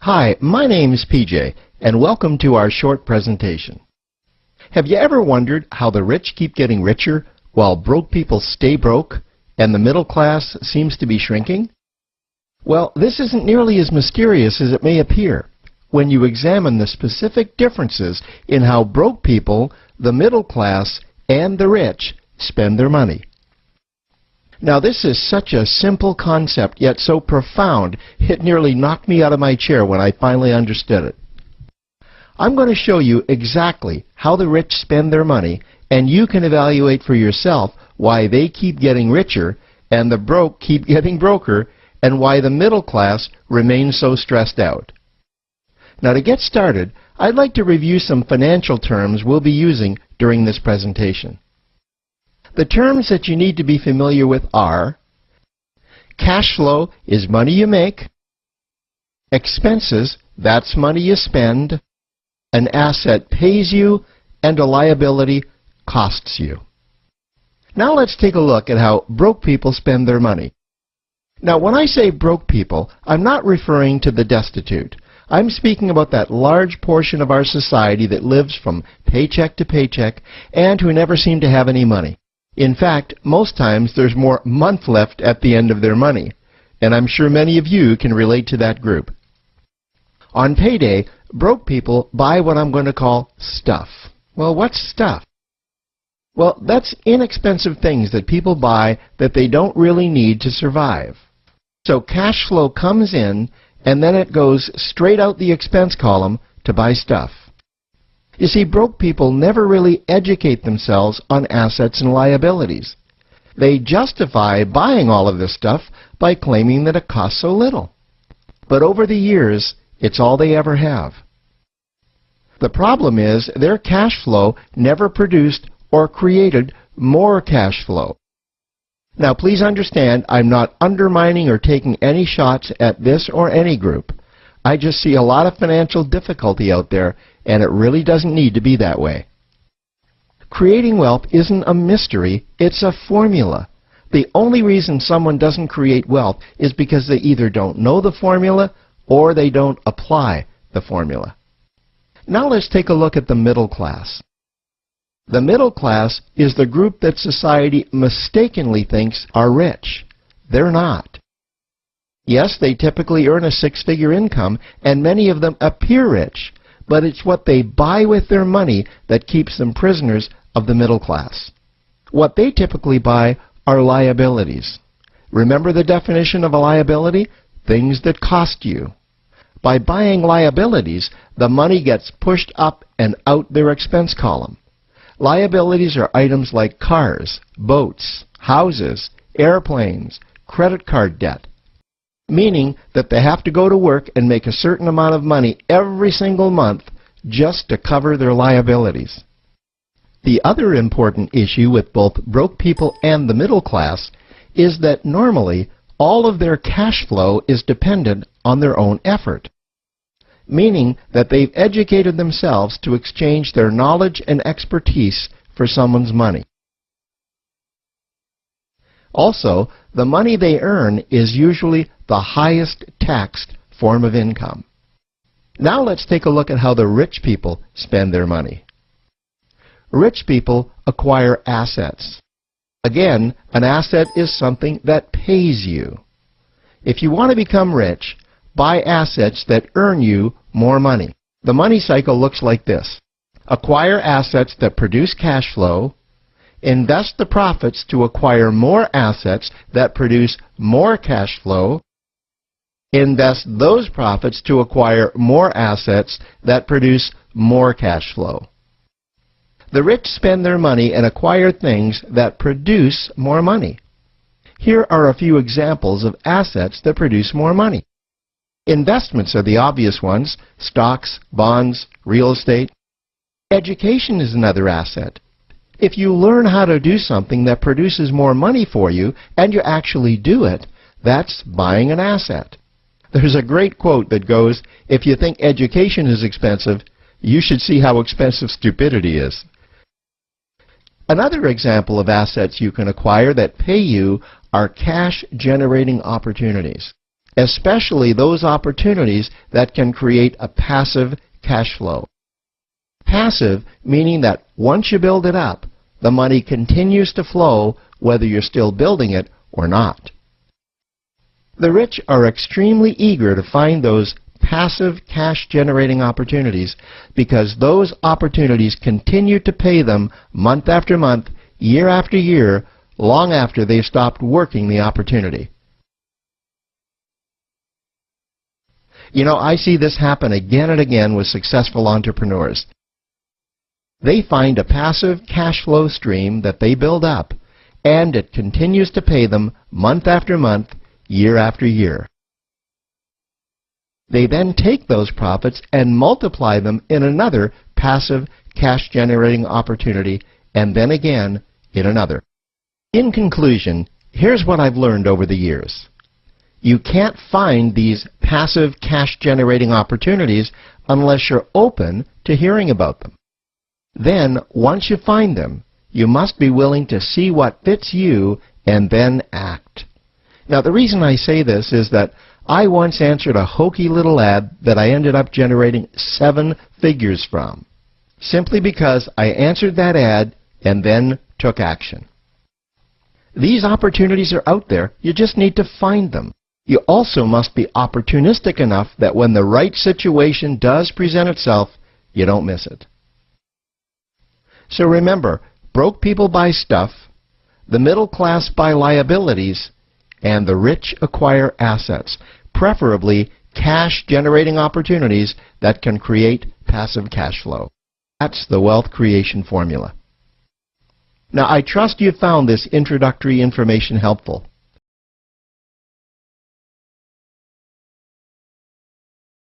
Hi, my name is PJ, and welcome to our short presentation. Have you ever wondered how the rich keep getting richer while broke people stay broke and the middle class seems to be shrinking? Well, this isn't nearly as mysterious as it may appear when you examine the specific differences in how broke people, the middle class, and the rich spend their money. Now, this is such a simple concept, yet so profound, it nearly knocked me out of my chair when I finally understood it. I'm going to show you exactly how the rich spend their money, and you can evaluate for yourself why they keep getting richer and the broke keep getting broker, and why the middle class remains so stressed out. Now, to get started, I'd like to review some financial terms we'll be using during this presentation. The terms that you need to be familiar with are: cash flow is money you make, expenses, that's money you spend, an asset pays you, and a liability costs you. Now let's take a look at how broke people spend their money. Now, when I say broke people, I'm not referring to the destitute. I'm speaking about that large portion of our society that lives from paycheck to paycheck and who never seem to have any money. In fact, most times there's more month left at the end of their money, and I'm sure many of you can relate to that group. On payday, broke people buy what I'm going to call stuff. Well, what's stuff? Well, that's inexpensive things that people buy that they don't really need to survive. So cash flow comes in, and then it goes straight out the expense column to buy stuff. You see, broke people never really educate themselves on assets and liabilities. They justify buying all of this stuff by claiming that it costs so little. But over the years, it's all they ever have. The problem is their cash flow never produced or created more cash flow. Now, please understand, I'm not undermining or taking any shots at this or any group. I just see a lot of financial difficulty out there, and it really doesn't need to be that way. Creating wealth isn't a mystery, it's a formula. The only reason someone doesn't create wealth is because they either don't know the formula or they don't apply the formula. Now let's take a look at the middle class. The middle class is the group that society mistakenly thinks are rich. They're not. Yes, they typically earn a six-figure income, and many of them appear rich, but it's what they buy with their money that keeps them prisoners of the middle class. What they typically buy are liabilities. Remember the definition of a liability? Things that cost you. By buying liabilities, the money gets pushed up and out their expense column. Liabilities are items like cars, boats, houses, airplanes, credit card debt, meaning that they have to go to work and make a certain amount of money every single month just to cover their liabilities. The other important issue with both broke people and the middle class is that normally all of their cash flow is dependent on their own effort, meaning that they've educated themselves to exchange their knowledge and expertise for someone's money. Also, the money they earn is usually the highest taxed form of income. Now let's take a look at how the rich people spend their money. Rich people acquire assets. Again, an asset is something that pays you. If you want to become rich, buy assets that earn you more money. The money cycle looks like this. Acquire assets that produce cash flow. Invest the profits to acquire more assets that produce more cash flow. Invest those profits to acquire more assets that produce more cash flow. The rich spend their money and acquire things that produce more money. Here are a few examples of assets that produce more money. Investments are the obvious ones: stocks, bonds, real estate. Education is another asset. If you learn how to do something that produces more money for you, and you actually do it, that's buying an asset. There's a great quote that goes, "If you think education is expensive, you should see how expensive stupidity is." Another example of assets you can acquire that pay you are cash-generating opportunities. especially those opportunities that can create a passive cash flow. Passive meaning that once you build it up, the money continues to flow whether you're still building it or not. The rich are extremely eager to find those passive cash-generating opportunities because those opportunities continue to pay them month after month, year after year, long after they've stopped working the opportunity. You know, I see this happen again and again with successful entrepreneurs. They find a passive cash flow stream that they build up, and it continues to pay them month after month, year after year. They then take those profits and multiply them in another passive cash-generating opportunity, and then again in another. In conclusion, here's what I've learned over the years. You can't find these passive cash-generating opportunities unless you're open to hearing about them. Then, once you find them, you must be willing to see what fits you and then act. Now, the reason I say this is that I once answered a hokey little ad that I ended up generating 7 figures from, simply because I answered that ad and then took action. These opportunities are out there. You just need to find them. You also must be opportunistic enough that when the right situation does present itself, you don't miss it. So remember, broke people buy stuff, the middle class buy liabilities, and the rich acquire assets, preferably cash-generating opportunities that can create passive cash flow. That's the wealth creation formula. Now, I trust you found this introductory information helpful.